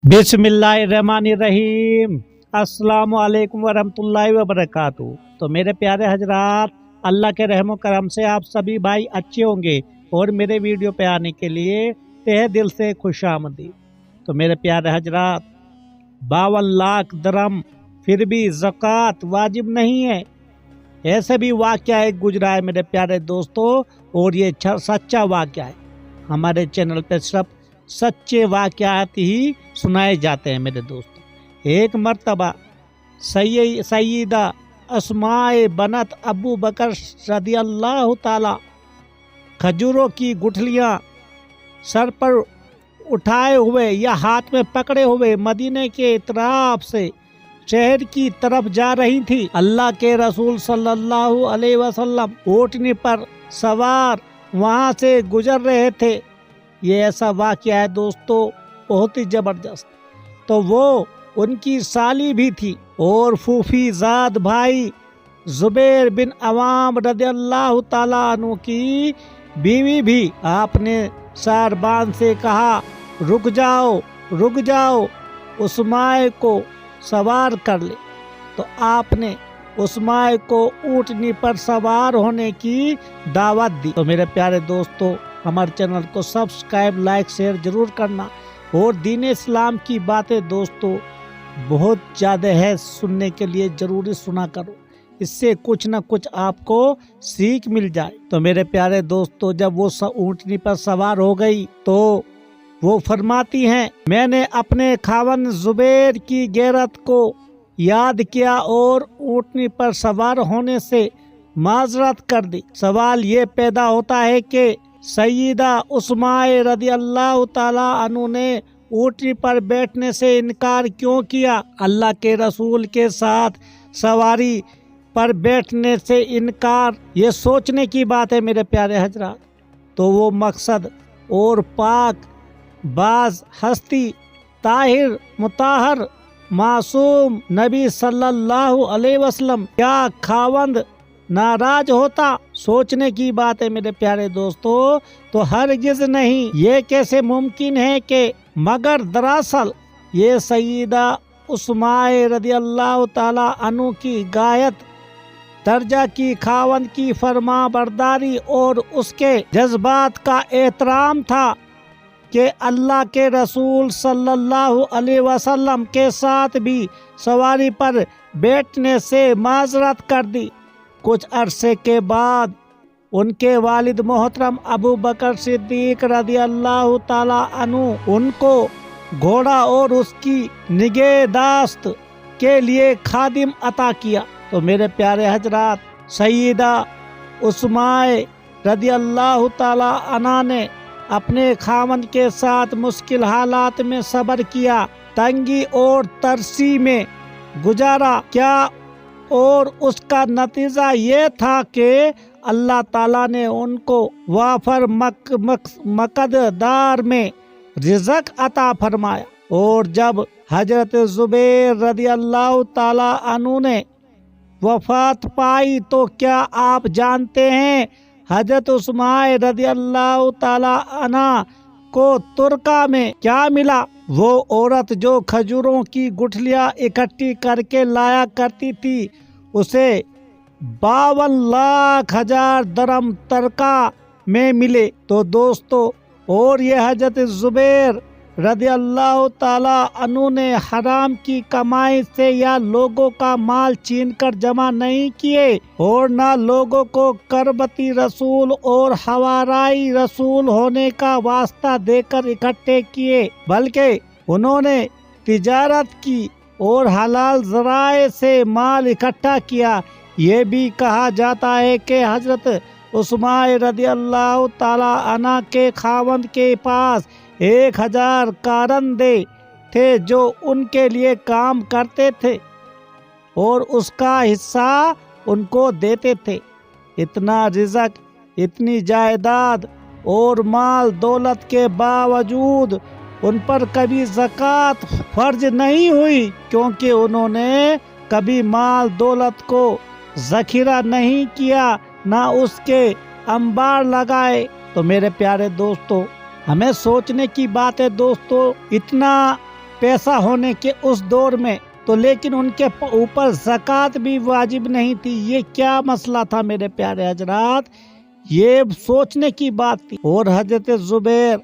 बिस्मिल्लाहिर्रहमानिर्रहीम। अस्सलाम वालेकुम वरहमतुल्लाहि वबरकातुहू। तो मेरे प्यारे हजरात, अल्लाह के रहम करम से आप सभी भाई अच्छे होंगे और मेरे वीडियो पे आने के लिए तहे दिल से खुशामदीद। तो मेरे प्यारे हजरात, 52 लाख दरम फिर भी ज़कात वाजिब नहीं है, ऐसे भी वाक़या एक गुजरा है मेरे प्यारे दोस्तों, और ये सच्चा वाक़या है। हमारे चैनल पे सिर्फ सच्चे वाक़यात ही सुनाए जाते हैं मेरे दोस्तों। एक मर्तबा सैयदा अस्माए बनत अबू बकर रदियल्लाहु ताला खजूरों की गुठलियाँ सर पर उठाए हुए या हाथ में पकड़े हुए मदीने के इतराफ से शहर की तरफ जा रही थी। अल्लाह के रसूल सल्लल्लाहु अलैहि वसल्लम ऊँटनी पर सवार वहाँ से गुजर रहे थे। ये ऐसा वाक़या है दोस्तों, बहुत ही ज़बरदस्त। तो वो उनकी साली भी थी और फूफी ज़ाद भाई ज़ुबैर बिन अवाम रदियल्लाहु ताला अन्हु की बीवी भी। आपने सारबान से कहा, रुक जाओ, उस्माए को सवार कर ले। तो आपने उस्माए को ऊँटनी पर सवार होने की दावत दी। तो मेरे प्यारे दोस्तों, हमारे चैनल को सब्सक्राइब, लाइक, शेयर जरूर करना। और दीन इस्लाम की बातें दोस्तों बहुत ज़्यादा है, सुनने के लिए ज़रूरी सुना करो, इससे कुछ ना कुछ आपको सीख मिल जाए। तो मेरे प्यारे दोस्तों, जब वो ऊँटनी पर सवार हो गई तो वो फरमाती हैं, मैंने अपने खावन ज़ुबैर की गैरत को याद किया और ऊँटनी पर सवार होने से माजरत कर दी। सवाल ये पैदा होता है कि सैयदा उस्माए रदियल्लाहु ताला अन्हु ने ऊँटनी पर बैठने से इनकार क्यों किया। अल्लाह के रसूल के साथ सवारी पर बैठने से इनकार, ये सोचने की बात है मेरे प्यारे हजरात। तो वो मकसद और पाक बाज हस्ती ताहिर मुताहर मासूम नबी सल्लल्लाहु अलैहि वसल्लम क्या खावंद नाराज होता। सोचने की बात है मेरे प्यारे दोस्तों। तो हरगिज नहीं, ये कैसे मुमकिन है कि, मगर दरअसल ये सैयदा उस्माए रदियल्लाहु ताला अन्हु की गायत दर्जा की खावंद की फरमा बरदारी और उसके जज्बात का एहतराम था कि अल्लाह के रसूल सल्लल्लाहु अलैहि वसल्लम के साथ भी सवारी पर बैठने से माजरत कर दी। कुछ अरसे के बाद उनके वालिद मोहतरम अबू बकर सिद्दीक रदियल्लाहु ताला अन्हु उनको घोड़ा और उसकी निगहदाश्त के लिए खादिम अता किया। तो मेरे प्यारे हजरात, सैयदा उस्माए रदियल्लाहु ताला अन्हा ने अपने खामन के साथ मुश्किल हालात में सब्र किया, तंगी और तरसी में गुजारा क्या, और उसका नतीजा ये था कि अल्लाह ताला ने उनको वाफर मकदार में रिज़्क़ अता फरमाया। और जब हजरत ज़ुबैर रदियल्लाहु ताला अन्हु ने वफ़ात पाई तो क्या आप जानते हैं हजरत उस्माए रदियल्लाहु ताला अन्हा को तुर्का में क्या मिला। वो औरत जो खजूरों की गुठलियाँ इकट्ठी करके लाया करती थी, उसे 52 लाख हजार दरम तरका में मिले। तो दोस्तों, और ये हजरत ज़ुबैर रदियल्लाहु ताला अन्हु ने हराम की कमाई से या लोगों का माल छीन कर जमा नहीं किए और ना लोगों को करबती रसूल और हवाराई रसूल होने का वास्ता देकर इकट्ठे किए, बल्कि उन्होंने तिजारत की और हलाल ज़राए से माल इकट्ठा किया। ये भी कहा जाता है कि हजरत उस्माए रदियल्लाहु ताला अन्हा के खावंद के पास 1000 कारंदे थे जो उनके लिए काम करते थे और उसका हिस्सा उनको देते थे। इतना रिज़्क़, इतनी जायदाद और माल दौलत के बावजूद उन पर कभी ज़कात फर्ज नहीं हुई, क्योंकि उन्होंने कभी माल दौलत को ज़ख़ीरा नहीं किया, ना उसके अंबार लगाए। तो मेरे प्यारे दोस्तों, हमें सोचने की बात है दोस्तों, इतना पैसा होने के उस दौर में, तो लेकिन उनके ऊपर ज़कात भी वाजिब नहीं थी। ये क्या मसला था मेरे प्यारे हजरात, ये सोचने की बात थी। और हजरत जुबैर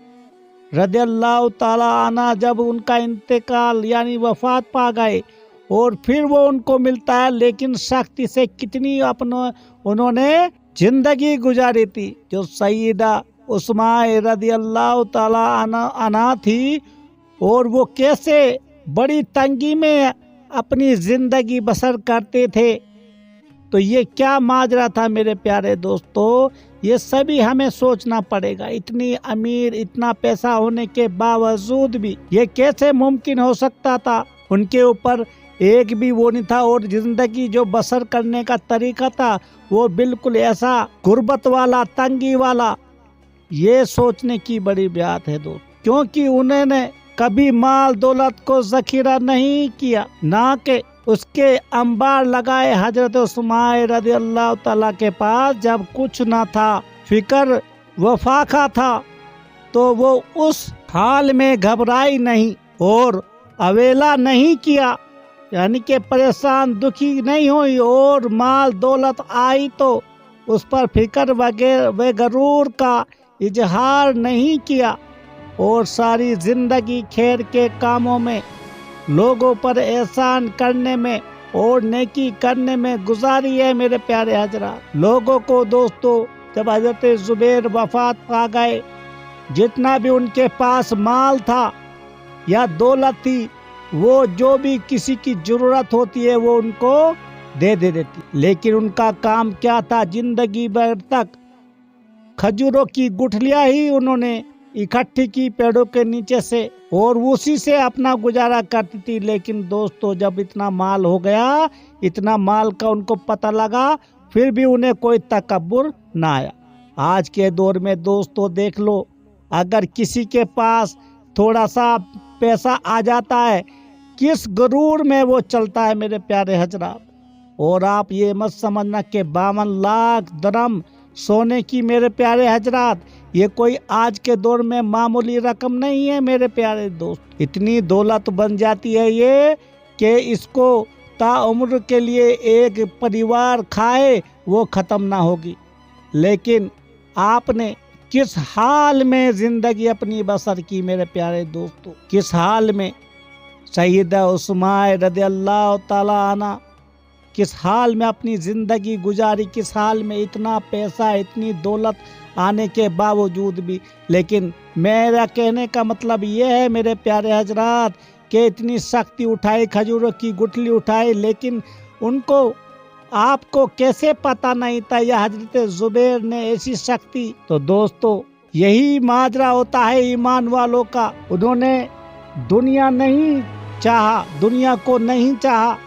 रदियल्लाहु ताला अन्हु जब उनका इंतकाल यानी वफात पा गए और फिर वो उनको मिलता है, लेकिन सख्ती से कितनी उन्होंने जिंदगी गुजारी थी। जो सईदा उस्मा रदियल्लाहु ताला अन्हा थी, और वो कैसे बड़ी तंगी में अपनी जिंदगी बसर करते थे। तो ये क्या माजरा था मेरे प्यारे दोस्तों, ये सभी हमें सोचना पड़ेगा। इतनी अमीर, इतना पैसा होने के बावजूद भी ये कैसे मुमकिन हो सकता था। उनके ऊपर एक भी वो नहीं था, और जिंदगी जो बसर करने का तरीका था वो बिल्कुल ऐसा गुर्बत वाला, तंगी वाला। ये सोचने की बड़ी बात है दोस्त, क्योंकि उन्होंने कभी माल दौलत को ज़खीरा नहीं किया, ना कि उसके अंबार लगाए। हजरत उस्मान रज़ियल्लाहु ताला के पास जब कुछ ना था, फिक्र वफाका था, तो वो उस हाल में घबराई नहीं और अवेला नहीं किया, यानी कि परेशान दुखी नहीं हुई। और माल दौलत आई तो उस पर फिक्र वगैरह गरूर का इजहार नहीं किया, और सारी जिंदगी खैर के कामों में, लोगों पर एहसान करने में और नेकी करने में गुजारी है मेरे प्यारे हजरात। लोगों को दोस्तों, जब हजरत जुबैर वफात पा गए, जितना भी उनके पास माल था या दौलत थी, वो जो भी किसी की जरूरत होती है वो उनको दे देती। लेकिन उनका काम क्या था, जिंदगी भर तक खजूरों की गुठलियां ही उन्होंने इकट्ठी की पेड़ों के नीचे से, और उसी से अपना गुजारा करती थी। लेकिन दोस्तों, जब इतना माल हो गया, इतना माल का उनको पता लगा, फिर भी उन्हें कोई तकब्बुर ना आया। आज के दौर में दोस्तों देख लो, अगर किसी के पास थोड़ा सा पैसा आ जाता है, किस गरूर में वो चलता है मेरे प्यारे हजरात। और आप ये मत समझना कि 52 लाख दरम सोने की मेरे प्यारे हजरात, ये कोई आज के दौर में मामूली रकम नहीं है मेरे प्यारे दोस्त। इतनी दौलत बन जाती है ये कि इसको ताउम्र के लिए एक परिवार खाए वो ख़त्म ना होगी। लेकिन आपने किस हाल में ज़िंदगी अपनी बसर की मेरे प्यारे दोस्तों, किस हाल में सैयदा उस्मान रज़ियल्लाहु ताला अन्हा किस हाल में अपनी ज़िंदगी गुजारी, किस हाल में इतना पैसा, इतनी दौलत आने के बावजूद भी। लेकिन मेरा कहने का मतलब ये है मेरे प्यारे हजरात कि इतनी सख्ती उठाई, खजूरों की गुठली उठाई, लेकिन उनको आपको कैसे पता नहीं था या हजरत जुबैर ने ऐसी शक्ति। तो दोस्तों, यही माजरा होता है ईमान वालों का। उन्होंने दुनिया नहीं चाहा, दुनिया को नहीं चाहा,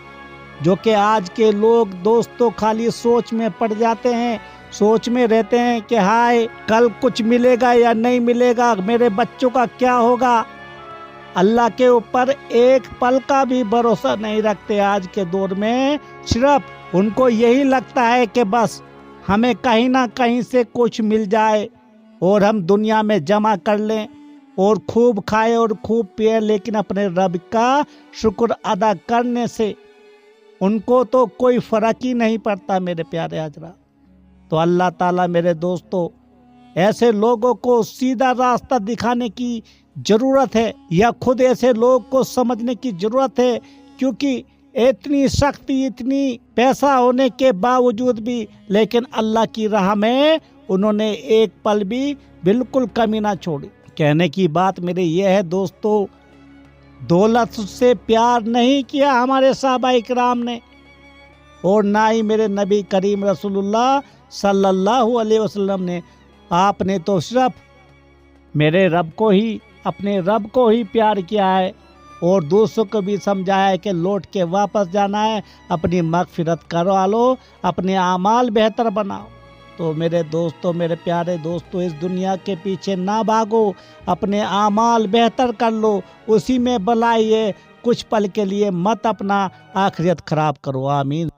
जो कि आज के लोग दोस्तों खाली सोच में पड़ जाते हैं, सोच में रहते हैं कि हाय कल कुछ मिलेगा या नहीं मिलेगा, मेरे बच्चों का क्या होगा। अल्लाह के ऊपर एक पल का भी भरोसा नहीं रखते आज के दौर में। सिर्फ उनको यही लगता है कि बस हमें कहीं ना कहीं से कुछ मिल जाए और हम दुनिया में जमा कर लें और खूब खाए और खूब पिए, लेकिन अपने रब का शुक्र अदा करने से उनको तो कोई फ़र्क ही नहीं पड़ता मेरे प्यारे हजरा। तो अल्लाह ताला मेरे दोस्तों, ऐसे लोगों को सीधा रास्ता दिखाने की ज़रूरत है, या खुद ऐसे लोग को समझने की ज़रूरत है, क्योंकि इतनी शक्ति, इतनी पैसा होने के बावजूद भी, लेकिन अल्लाह की राह में उन्होंने एक पल भी बिल्कुल कमी ना छोड़ी। कहने की बात मेरे ये है दोस्तों, दौलत से प्यार नहीं किया हमारे साहबा इकराम ने, और ना ही मेरे नबी करीम रसूलुल्लाह सल्लल्लाहु अलैहि वसल्लम ने। आपने तो सिर्फ मेरे रब को ही, अपने रब को ही प्यार किया है, और दूसरों को भी समझाया है कि लौट के वापस जाना है, अपनी मगफिरत करवा लो, अपने आमाल बेहतर बनाओ। तो मेरे दोस्तों, मेरे प्यारे दोस्तों, इस दुनिया के पीछे ना भागो, अपने आमाल बेहतर कर लो, उसी में भलाई है। कुछ पल के लिए मत अपना आखिरत खराब करो। आमीन।